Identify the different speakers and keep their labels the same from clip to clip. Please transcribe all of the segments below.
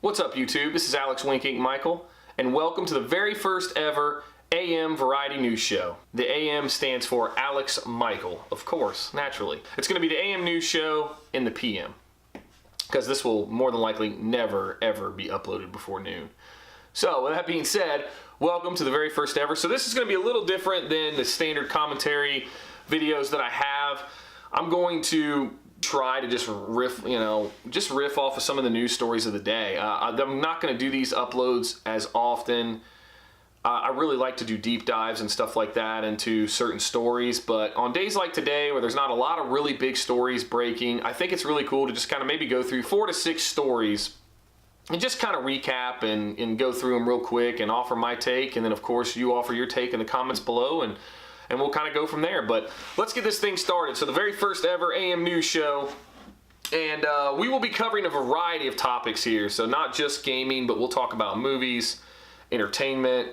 Speaker 1: What's up, YouTube? This is Alex Winking Michael, and welcome to the very first ever AM Variety News Show. The AM stands for Alex Michael, of course, naturally. It's going to be the AM News Show in the PM, because this will more than likely never, ever be uploaded before noon. So, with that being said, welcome to the very first ever. So this is going to be a little different than the standard commentary videos that I have. I'm going to try to just riff, just riff off of some of the news stories of the day. I'm not going to do these uploads as often. I really like to do deep dives and stuff like that into certain stories, but on days like today where there's not a lot of really big stories breaking, I think it's really cool to just kind of maybe go through 4 to 6 stories and just kind of recap and go through them real quick and offer my take, and then of course you offer your take in the comments below, and we'll kind of go from there. But let's get this thing started. So the very first ever AM News Show, and we will be covering a variety of topics here. So not just gaming, but we'll talk about movies, entertainment,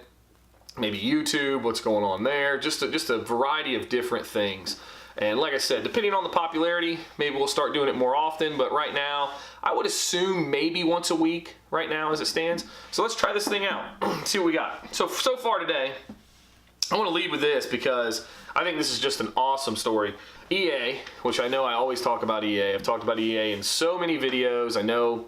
Speaker 1: maybe YouTube, what's going on there, just a variety of different things. And like I said, depending on the popularity, maybe we'll start doing it more often, but right now, I would assume maybe once a week right now as it stands. So let's try this thing out, see what we got. So far today, I want to lead with this because I think this is just an awesome story. EA, which I know I always talk about EA. I've talked about EA in so many videos. I know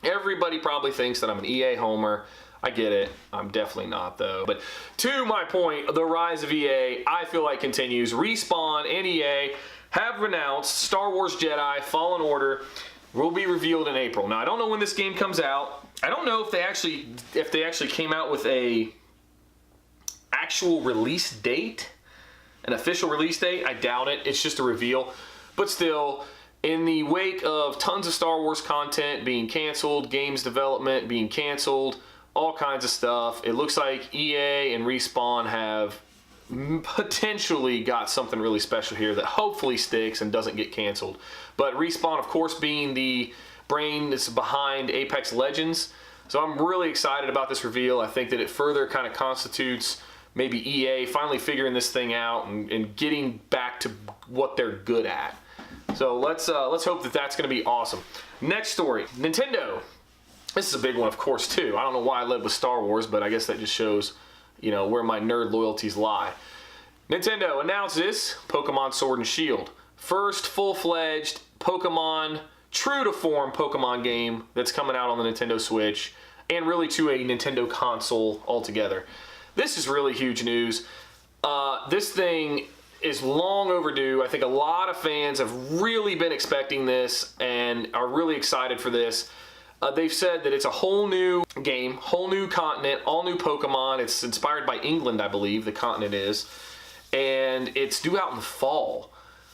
Speaker 1: everybody probably thinks that I'm an EA homer. I get it. I'm definitely not, though. But to my point, the rise of EA, I feel like continues. Respawn and EA have announced Star Wars Jedi Fallen Order will be revealed in April. Now, I don't know when this game comes out. I don't know if they actually came out with a actual release date, an official release date. I doubt it. It's just a reveal. But still, in the wake of tons of Star Wars content being canceled, games development being canceled, all kinds of stuff, it looks like EA and Respawn have potentially got something really special here that hopefully sticks and doesn't get canceled. But Respawn, of course, being the brain that's behind Apex Legends, so I'm really excited about this reveal. I think that it further kind of constitutes maybe EA finally figuring this thing out and getting back to what they're good at. So let's hope that that's going to be awesome. Next story, Nintendo. This is a big one, of course, too. I don't know why I led with Star Wars, but I guess that just shows, where my nerd loyalties lie. Nintendo announces Pokemon Sword and Shield. First full-fledged Pokemon, true-to-form Pokemon game that's coming out on the Nintendo Switch, and really to a Nintendo console altogether. This is really huge news. This thing is long overdue. I think a lot of fans have really been expecting this and are really excited for this. They've said that it's a whole new game, whole new continent, all new Pokemon. It's inspired by England, I believe, the continent is. And it's due out in the fall.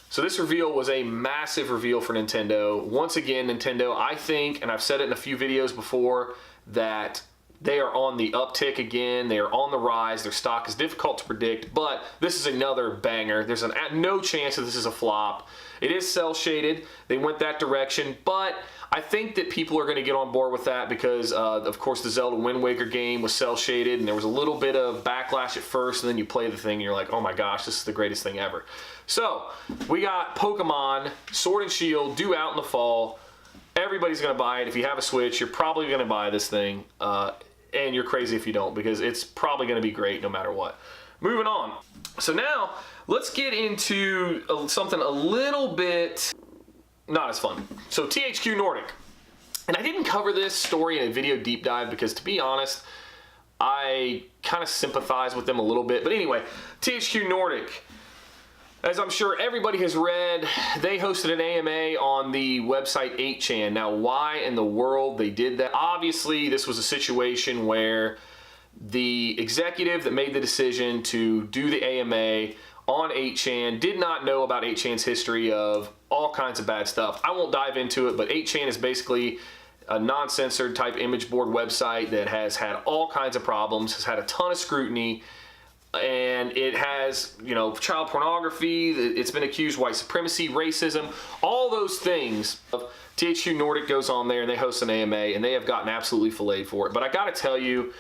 Speaker 1: So this reveal was a massive reveal for Nintendo. Once again, Nintendo, I think, and I've said it in a few videos before, that they are on the uptick again. They are on the rise. Their stock is difficult to predict, but this is another banger. There's no chance that this is a flop. It is cel-shaded. They went that direction, but I think that people are going to get on board with that because, of course, the Zelda Wind Waker game was cel-shaded, and there was a little bit of backlash at first, and then you play the thing, and you're like, oh my gosh, this is the greatest thing ever. So, we got Pokemon Sword and Shield due out in the fall. Everybody's going to buy it. If you have a Switch, you're probably going to buy this thing, and you're crazy if you don't, because it's probably going to be great no matter what. Moving on. So now, let's get into something a little bit not as fun. So THQ Nordic. And I didn't cover this story in a video deep dive because, to be honest, I kind of sympathize with them a little bit. But anyway, THQ Nordic, as I'm sure everybody has read, they hosted an AMA on the website 8chan. Now, why in the world they did that? Obviously, this was a situation where the executive that made the decision to do the AMA on 8chan did not know about 8chan's history of all kinds of bad stuff. I won't dive into it, but 8chan is basically a non-censored type image board website that has had all kinds of problems, has had a ton of scrutiny, and it has, child pornography, it's been accused of white supremacy, racism, all those things. THQ Nordic goes on there and they host an AMA, and they have gotten absolutely filleted for it. But I gotta tell you,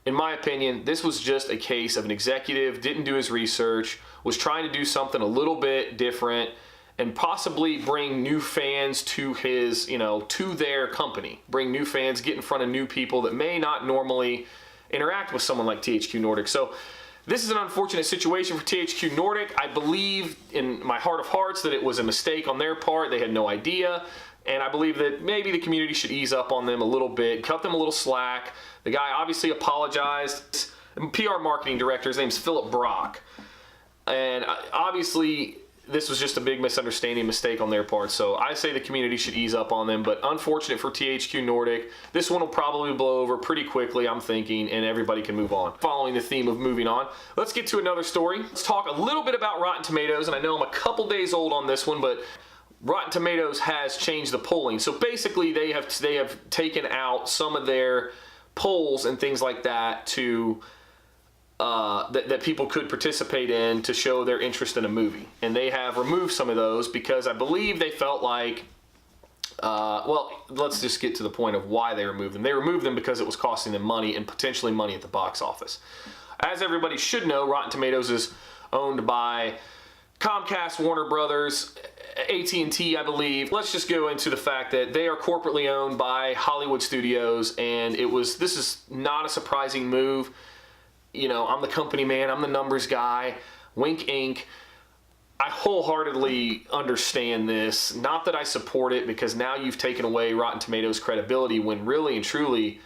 Speaker 1: in my opinion, this was just a case of an executive didn't do his research, was trying to do something a little bit different, and possibly bring new fans to his, to their company. Bring new fans, get in front of new people that may not normally interact with someone like THQ Nordic. So this is an unfortunate situation for THQ Nordic. I believe in my heart of hearts that it was a mistake on their part. They had no idea. And I believe that maybe the community should ease up on them a little bit, cut them a little slack. The guy obviously apologized. PR marketing director, his name's Philip Brock. And obviously, this was just a big misunderstanding, mistake on their part. So I say the community should ease up on them. But unfortunate for THQ Nordic, this one will probably blow over pretty quickly, I'm thinking, and everybody can move on. Following the theme of moving on, let's get to another story. Let's talk a little bit about Rotten Tomatoes. And I know I'm a couple days old on this one, but Rotten Tomatoes has changed the polling. So basically, they have taken out some of their polls and things like that to that people could participate in to show their interest in a movie. And they have removed some of those because I believe they felt like, well, let's just get to the point of why they removed them. They removed them because it was costing them money and potentially money at the box office. As everybody should know, Rotten Tomatoes is owned by Comcast, Warner Brothers, AT&T, I believe. Let's just go into the fact that they are corporately owned by Hollywood studios, and this is not a surprising move. I'm the company man, I'm the numbers guy, wink Inc. I wholeheartedly understand this. Not that I support it, because now you've taken away Rotten Tomatoes' credibility, when really and truly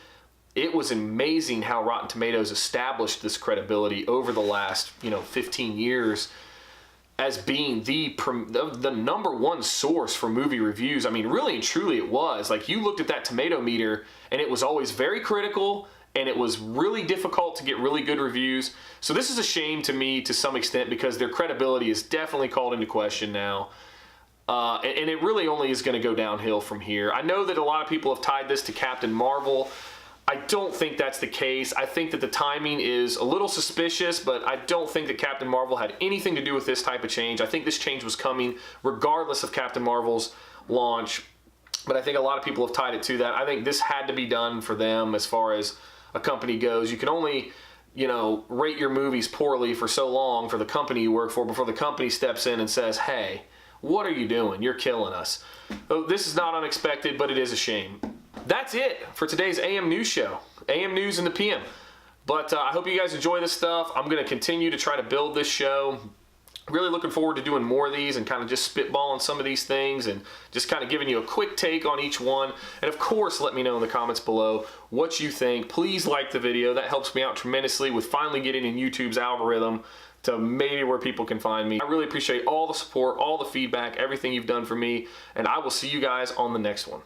Speaker 1: it was amazing how Rotten Tomatoes established this credibility over the last 15 years as being the number one source for movie reviews. I mean, really and truly it was. Like, you looked at that tomato meter and it was always very critical, and it was really difficult to get really good reviews. So this is a shame to me to some extent, because their credibility is definitely called into question now. And it really only is going to go downhill from here. I know that a lot of people have tied this to Captain Marvel. I don't think that's the case. I think that the timing is a little suspicious, but I don't think that Captain Marvel had anything to do with this type of change. I think this change was coming regardless of Captain Marvel's launch, but I think a lot of people have tied it to that. I think this had to be done for them as far as a company goes. You can only, rate your movies poorly for so long for the company you work for before the company steps in and says, hey, what are you doing? You're killing us. Oh, this is not unexpected, but it is a shame. That's it for today's AM News show. AM News in the PM. But I hope you guys enjoy this stuff. I'm going to continue to try to build this show. Really looking forward to doing more of these and kind of just spitballing some of these things and just kind of giving you a quick take on each one. And of course, let me know in the comments below what you think. Please like the video. That helps me out tremendously with finally getting in YouTube's algorithm to maybe where people can find me. I really appreciate all the support, all the feedback, everything you've done for me. And I will see you guys on the next one.